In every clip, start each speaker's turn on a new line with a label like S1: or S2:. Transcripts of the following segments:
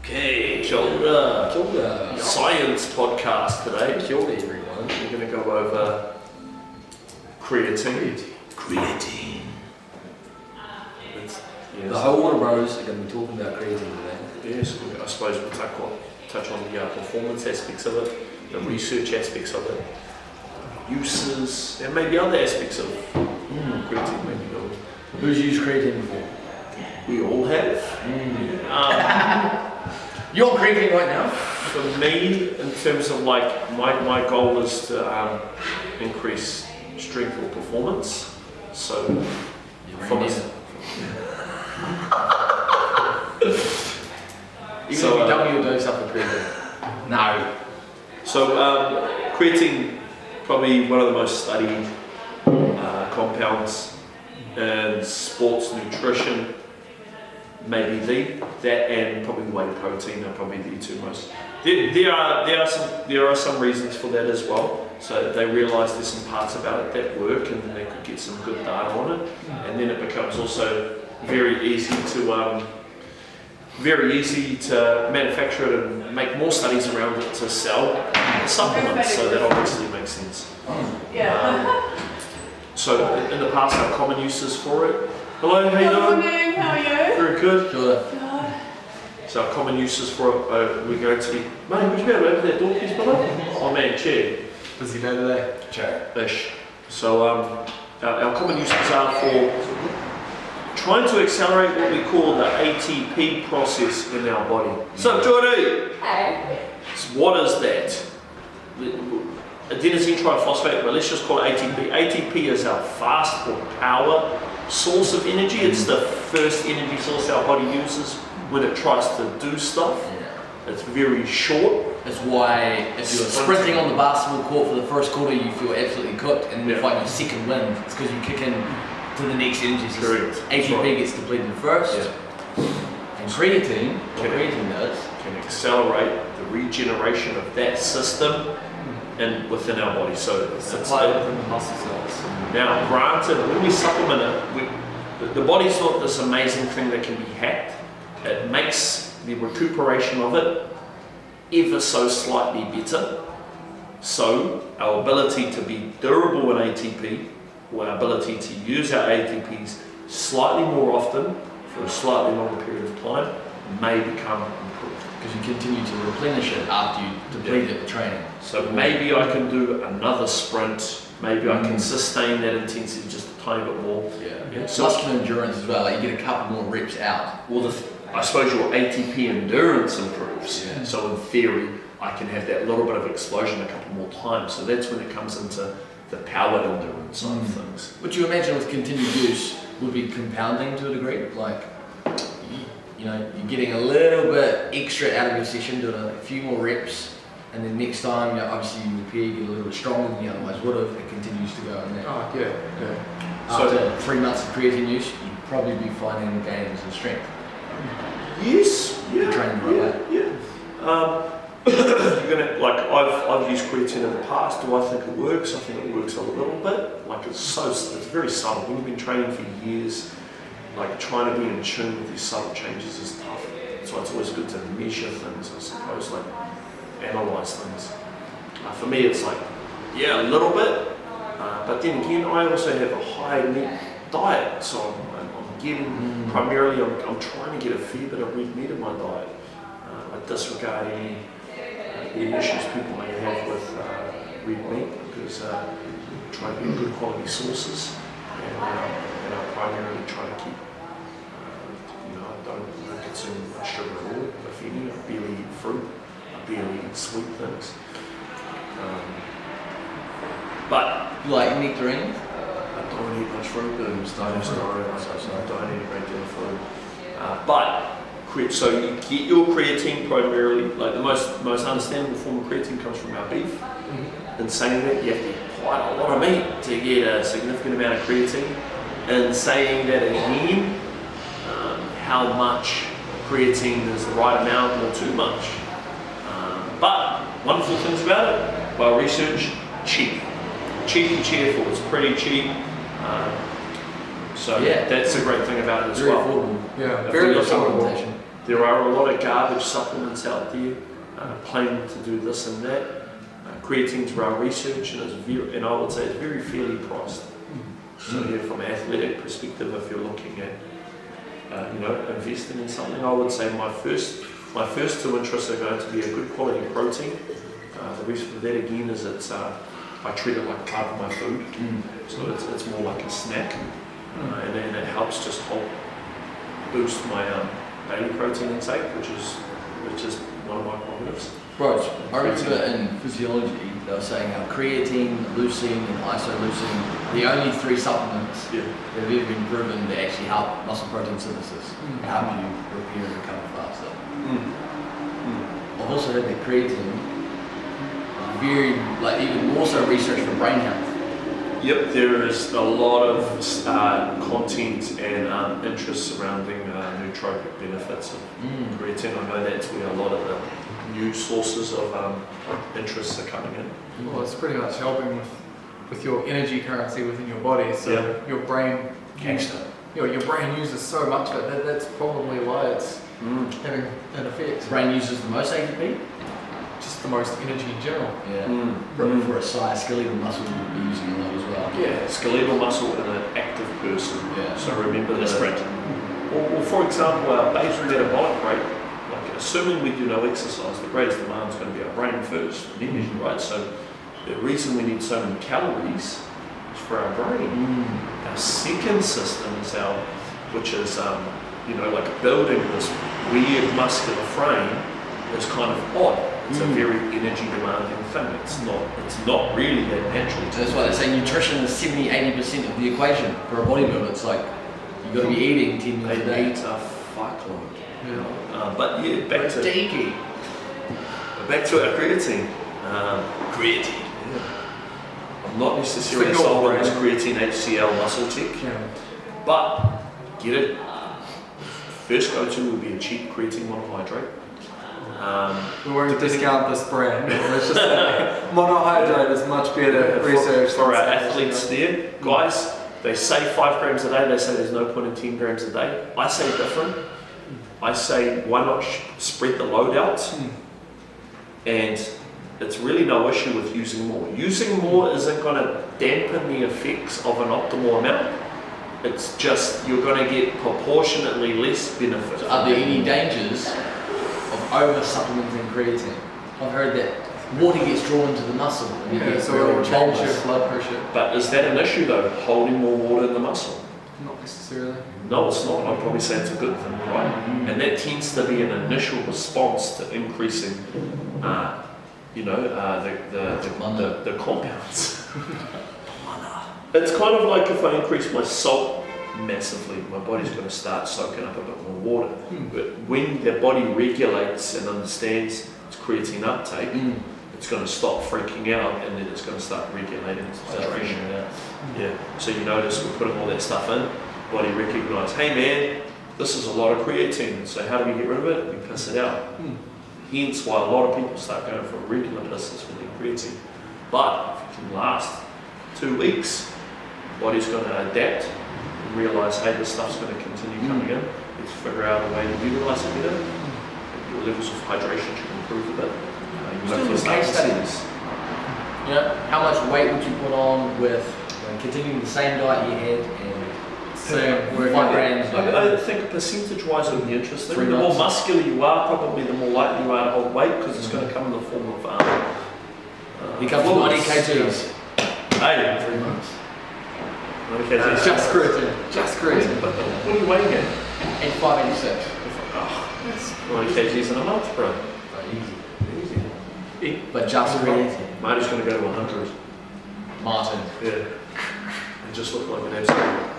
S1: Okay,
S2: Kia ora.
S1: Kia ora.
S2: Science podcast today.
S1: Kia ora, everyone.
S2: We're going to go over creatine.
S1: Creatine.
S2: Yes.
S1: The whole Water Bros are going to be talking about creatine today.
S2: Yes, I suppose we'll touch on the performance aspects of it, the research aspects of it, uses, and maybe other aspects of creatine. Maybe
S1: Who's used creatine before?
S2: we all have.
S1: You're on creatine right now?
S2: For me, in terms of like my goal is to increase strength or performance. So
S1: Even if you tell me you'll do something creatine. No.
S2: So creatine, probably one of the most studied compounds in sports nutrition. Maybe that and probably whey protein are probably the two most. There are some reasons for that as well. So they realise there's some parts about it that work, and they could get some good data on it. And then it becomes also very easy to manufacture it and make more studies around it to sell supplements. So that obviously makes sense. So in the past, our common uses for it. Hello, how you doing?
S3: Good morning, how are you?
S2: Very good.
S1: Sure.
S2: So our common uses for it, we're going to be, mate, would you be able to open that door, please, brother? Oh man, chair.
S1: Busy day today? Chair.
S2: Ish. So our common uses are for trying to accelerate what we call the ATP process in our body. What's up, Jordy?
S3: Hey.
S2: So what is that? Adenosine triphosphate, but let's just call it ATP. ATP is our fast or power source of energy. It's the first energy source our body uses when it tries to do stuff. It's very short.
S1: That's why if you're sprinting on the basketball court for the first quarter, you feel absolutely cooked, and you find your second wind. It's because you kick in to the next energy system. ATP gets depleted first. And creatine, what creatine does,
S2: can accelerate the regeneration of that system and within our body. So it's
S1: supply within the muscle cells.
S2: Now, granted, when we supplement it, the body's not this amazing thing that can be hacked. It makes the recuperation of it ever so slightly better. So our ability to be durable in ATP, or our ability to use our ATPs slightly more often for a slightly longer period of time, may become improved.
S1: Because you continue to replenish it after you deplete it with training.
S2: So maybe I can do another sprint. Maybe I can sustain that intensity just a tiny bit more.
S1: So muscular endurance as well. Like you get a couple more reps out.
S2: Well, I suppose your ATP endurance improves. So in theory, I can have that little bit of explosion a couple more times. So that's when it comes into the power endurance side of things.
S1: What you imagine with continued use would be compounding to a degree. Like, you know, you're getting a little bit extra out of your session, doing a few more reps. And then next time, obviously you repair, you get a little bit stronger than you otherwise would have. It continues to go in there.
S2: Oh, yeah.
S1: After 3 months of creatine use, you'd probably be finding gains in strength.
S2: Yes. Yeah.
S1: Training the right way.
S2: You're gonna I've used creatine in the past. Do I think it works? I think it works a little bit. Like it's very subtle. When you've been training for years, like trying to be in tune with these subtle changes is tough. So it's always good to measure things, I suppose, like analyze things. For me, it's like, a little bit, but then again, I also have a high meat diet, so I'm getting primarily, I'm trying to get a fair bit of red meat in my diet. I disregard any issues people may have with red meat because I'm trying to get good quality sources, and I primarily try to keep, I don't consume sugar at all, if any. I barely eat fruit. Barely eat sweet things. But
S1: You like nectarines?
S2: I don't eat much fruit. I don't eat a great deal of fruit. So you get your creatine primarily, like the most understandable form of creatine comes from our beef. In saying that, you have to eat quite a lot of meat to get a significant amount of creatine. In saying that again, how much creatine is the right amount or too much. But wonderful things about it, well researched, cheap and cheerful. It's pretty cheap. So that's a great thing about it as
S1: very
S2: well.
S1: Affordable.
S3: Yeah,
S2: If
S1: very
S2: we look
S1: supplementation.
S2: There are a lot of garbage supplements out there claiming to do this and that. Creatine's well researched and I would say it's very fairly priced. So yeah, from an athletic perspective, if you're looking at investing in something, I would say my first two interests are going to be a good quality protein. The reason for that again is I treat it like part of my food, so it's more like a snack, and then it helps just help boost my daily protein intake, which is one of my positives.
S1: Right, I read a bit in physiology, they were saying how creatine, leucine and isoleucine, the only 3 supplements that have ever been proven to actually help muscle protein synthesis, help you repair and recover faster. I've also heard that creatine, even more so research for brain health.
S2: Yep, there is a lot of content and interest surrounding nootropic benefits of creatine. I know that's where a lot of the new sources of interests are coming in.
S3: Well, it's pretty much helping with your energy currency within your body. So your brain, your brain uses so much of it. That's probably why it's having an effect.
S1: The brain uses the most ATP?
S3: Just the most energy in general.
S1: Yeah. Probably for a size, skeletal muscle would be using a lot as well.
S2: Yeah, skeletal muscle in an active person.
S1: Yeah.
S2: So remember
S1: the sprint.
S2: Well, for example, our basal metabolic rate, like assuming we do no exercise, the greatest demand is going to be our brain first, energy, right? So the reason we need so many calories is for our brain. Our second system is which is like building this weird muscular frame is kind of odd. It's a very energy demanding thing. It's not really that natural.
S1: So that's why they say nutrition is 70-80% of the equation for a bodybuilder. It's like you've got to be eating 10 meals a day.
S2: Eat a fuckload.
S1: Yeah.
S2: But yeah, back to our creatine.
S1: Creatine.
S2: Yeah. I'm not necessarily sold on this creatine HCl muscle tech, but get it. First go-to will be a cheap creatine monohydrate.
S3: We won't discount this brand. It's just that monohydrate is much better research
S2: for our athletes there. Guys, they say 5 grams a day, they say there's no point in 10 grams a day. I say different. I say why not spread the load out, and it's really no issue with using more. Using more isn't going to dampen the effects of an optimal amount. It's just you're going to get proportionately less benefit.
S1: So are there any dangers of over supplementing creatine? I've heard that water gets drawn into the muscle and you get
S3: so it will change your
S1: bulbous
S3: blood pressure.
S2: But is that an issue though, holding more water in the muscle?
S3: Not necessarily.
S2: No, it's not. I'd probably say it's a good thing, right? And that tends to be an initial response to increasing, the compounds. It's kind of like if I increase my salt massively, my body's going to start soaking up a bit more water. But when the body regulates and understands its creatine uptake, it's going to stop freaking out, and then it's going to start regulating its hydration. Yeah. So you notice we're putting all that stuff in. Body recognise, hey man, this is a lot of creatine. So how do we get rid of it? We piss it out. Hence why a lot of people start going for regular pisses with their creatine. But if you can last 2 weeks, body's going to adapt and realise, hey, this stuff's going to continue coming in. Let's figure out a way to utilise it better. Your levels of hydration should improve a bit.
S1: Still with case studies. How much weight would you put on with continuing the same diet you had and 5 grams?
S2: I think percentage-wise it would be interesting.
S1: 3
S2: The more
S1: months.
S2: muscular you are, probably the more likely you are to hold weight because it's going to come in the form of
S1: He comes to 90 kgs.
S2: Hey,
S1: 3 months.
S2: 90 kgs.
S3: Just creatine. Just creatine.
S2: But what are you weighing at?
S1: 85, 86.
S2: That's 90 kgs in a month, bro.
S1: Easy. But just creatine.
S2: Marty's going to go to 100.
S1: Martin.
S2: Yeah. And just look like an absolute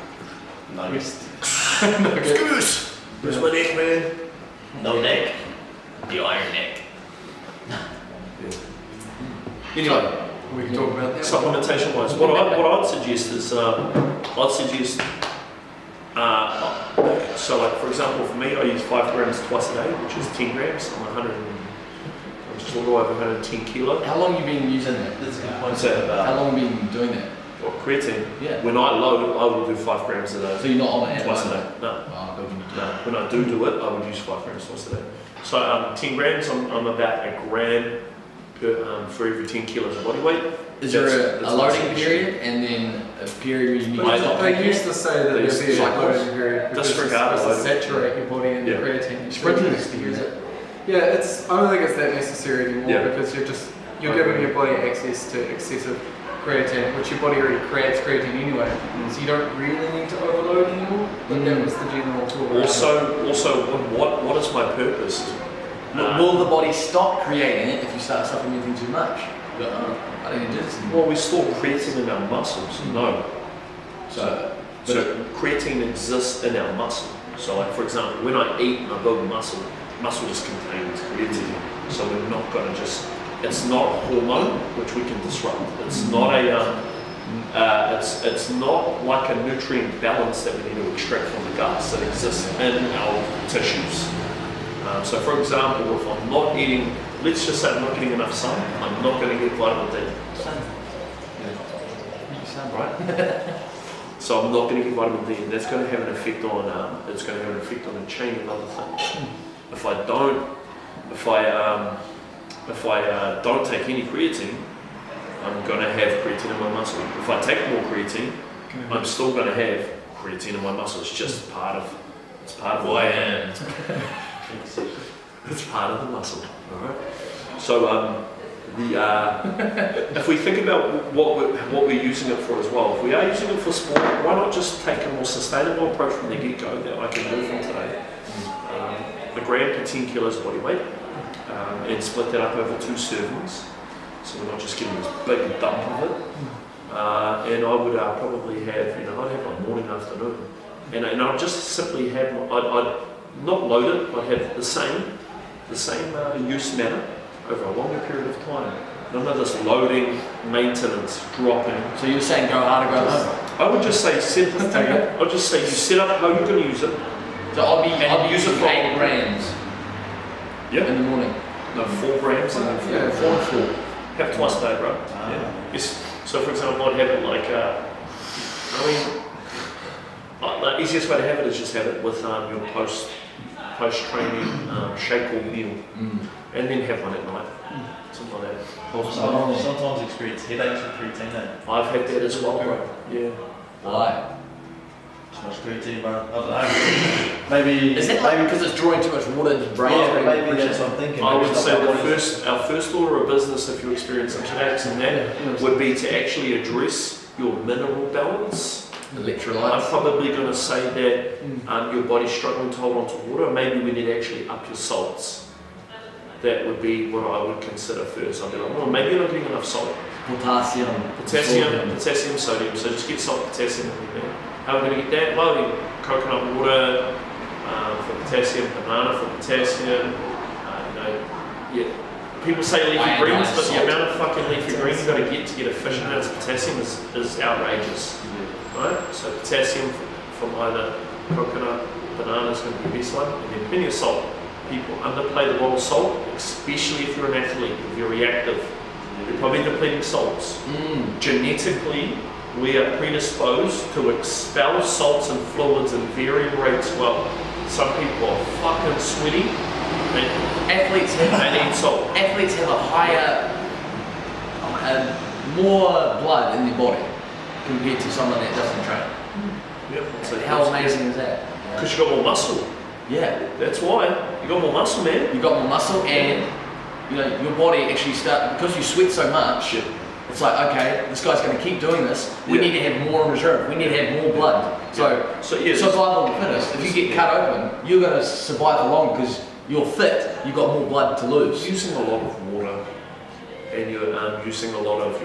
S2: Excuse! Where's my neck, man?
S1: No neck. The iron neck.
S2: Anyway,
S3: We can talk about that.
S2: supplementation wise, what I'd suggest is, so like for example for me, I use 5 grams twice a day, which is 10 grams. I'm just a little over 110 kilo.
S1: How long have you been using that?
S2: What's that about?
S1: How long have you been doing that?
S2: Or creatine.
S1: Yeah.
S2: When I load, I will do 5 grams a day.
S1: So you're not on it
S2: Twice a
S1: like
S2: day. No.
S1: Oh, good when you do
S2: No.
S1: that.
S2: When I do it, I would use 5 grams twice a day. So 10 grams, I'm about a gram per, for every 10 kilos of body weight.
S1: Is
S2: That's-
S1: there a
S2: that's
S1: loading
S2: my
S1: period and then a period where you need
S3: But
S1: to stop
S3: they
S1: taking
S3: used
S1: it?
S3: to say that
S2: There's
S3: there'd be a
S2: cycles.
S3: loading period because it's
S2: Disregard
S3: supposed to
S2: loading.
S3: saturate your body in
S2: Yeah.
S3: creatine.
S1: Sprinters to use it.
S3: Yeah, I don't think it's that necessary anymore
S2: Yeah.
S3: because you're giving your body access to excessive creatine, which your body already creates creatine anyway. So you don't really need to overload anymore. But that was the general rule.
S2: Also, what is my purpose?
S1: Will the body stop creating it if you start supplementing too much? You go, oh, I don't need to do this anymore.
S2: Well, we store creatine in our muscles. No.
S1: So,
S2: So creatine exists in our muscle. So like for example, when I eat and I build muscle just contains creatine. So we're not going to just, it's not a hormone which we can disrupt. It's not a, it's not like a nutrient balance that we need to extract from the guts that exists in our tissues. So for example, if I'm not eating, let's just say I'm not getting enough sun, I'm not going to get vitamin D.
S1: sun.
S2: You sound right. So I'm not going to get vitamin D, and that's going to have an effect on it's going to have an effect on a chain of other things. If I don't take any creatine, I'm going to have creatine in my muscle. If I take more creatine, I'm still going to have creatine in my muscle. It's just part of who I am. It's part of the muscle. All right. So if we think about what we're using it for as well, if we are using it for sport, why not just take a more sustainable approach from the get-go that I can do from today? A gram per 10 kilos body weight, and split that up over 2 servings, so we're not just getting this big dump of it. And I would probably have, I'd have my morning, afternoon, and I'd just simply have, I'd not load it, I'd have the same use manner over a longer period of time. None of this loading, maintenance, dropping.
S1: So you're saying go hard or go home?
S2: I would just say I'll just say you set up how you're going to use it.
S1: So I'll be
S2: use it
S1: using
S2: for
S1: 8 grams
S2: Yeah.
S1: in the morning.
S2: No, 4 grams and then 4.
S3: Yeah,
S1: 4 and 4.
S2: Have twice a day, bro. Yeah. Yes. So for example, I'd have it like, the easiest way to have it is just have it with your post-training shake or meal, and then have one at night, something like that.
S4: Sometimes experience headaches with creatine, though.
S2: I've had that as well, bro. Yeah.
S1: Why?
S4: Too much creatine, bro. I don't know. Maybe.
S1: Is that like because it's drawing too much water into the brain?
S4: Yeah, maybe that's what I'm thinking.
S2: I
S4: Maybe
S2: would
S4: it's
S2: say
S4: not my body's-
S2: our first order of business, if you experience some headaches and that, would be to actually address your mineral balance. I'm
S1: Electrolytes.
S2: probably going to say that your body's struggling to hold on to water. Maybe we need to actually up your salts. That would be what I would consider first. I'd be like, well, maybe you're not getting enough salt.
S1: Potassium.
S2: Potassium, sodium. So just get salt, potassium, and how are we going to get that? Well, coconut water for potassium, banana for potassium. People say leafy
S1: Iodine
S2: greens, but
S1: salt.
S2: the amount of fucking leafy greens you've got to get efficient amounts of potassium is outrageous. Right? So potassium from either coconut, banana is going to be the best one, and then plenty of salt. People underplay the bottle of salt, especially if you're an athlete, if you're reactive. You're probably depleting salts. Genetically, we are predisposed to expel salts and fluids in varying rates. Well, some people are fucking sweaty.
S1: Athletes
S2: They need salt.
S1: Athletes have a higher, more blood in their body compared to someone that doesn't train.
S2: Yep. So
S1: How amazing is that?
S2: Because you got more muscle.
S1: Yeah.
S2: That's why. You got more muscle, man.
S1: You got more muscle and your body actually because you sweat so much. It's like, okay, this guy's going to keep doing this. We need to have more in reserve. We need to have more blood. So survival of the fittest. If you get cut open, you're going to survive long because you're fit. You've got more blood to lose.
S2: You're using a lot of water, and you're using a lot of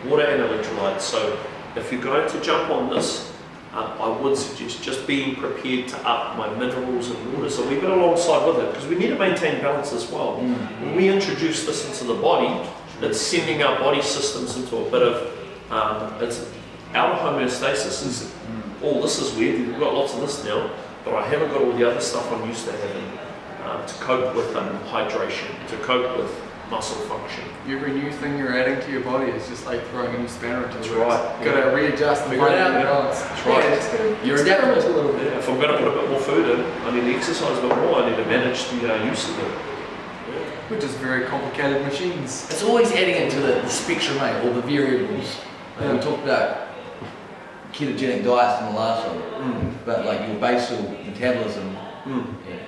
S2: water and electrolytes. So if you're going to jump on this, I would suggest just being prepared to up my minerals and water. So leave it alongside with it because we need to maintain balance as well. When we introduce this into the body, it's sending our body systems into a bit of it's out of homeostasis. It's, this is weird. We've got lots of this now, but I haven't got all the other stuff I'm used to having to cope with hydration, to cope with muscle function.
S3: Every new thing you're adding to your body is just like throwing a new spanner into
S2: That's
S3: the works.
S2: right.
S3: Gotta readjust and
S1: Figure
S3: find
S1: it out.
S3: the balance.
S2: That's right.
S3: Yeah, just gotta
S1: You're
S3: experiment
S1: adaptable.
S3: a little bit.
S2: If I'm going to put a bit more food in, I need to exercise a bit more. I need to manage the use of it.
S3: We're just very complicated machines.
S1: It's always adding into the spectrum, mate, or the variables. Like we talked about ketogenic diets in the last one, but like your basal metabolism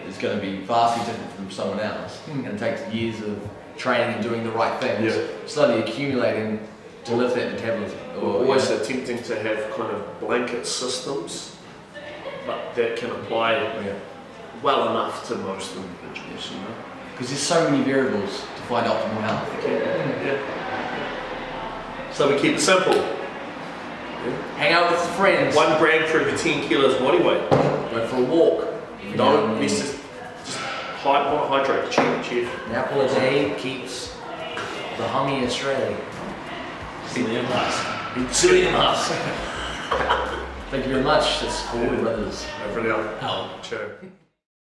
S1: is going to be vastly different from someone else, and it takes years of training and doing the right things, slowly accumulating to lift that metabolism.
S2: We're always attempting to have kind of blanket systems, but that can apply well enough to most individuals, you know.
S1: Because there's so many variables to find optimal health.
S2: So we keep it simple.
S1: Hang out with friends.
S2: 1 gram for every 10 kilos body weight.
S1: Go for a walk.
S2: Don't miss just hydrate, chief.
S1: An apple a day keeps the hummy Australia.
S4: Silly us.
S1: Silly us. Thank you very much. That's all brothers.
S2: Over and out.
S4: Out.
S2: Ciao.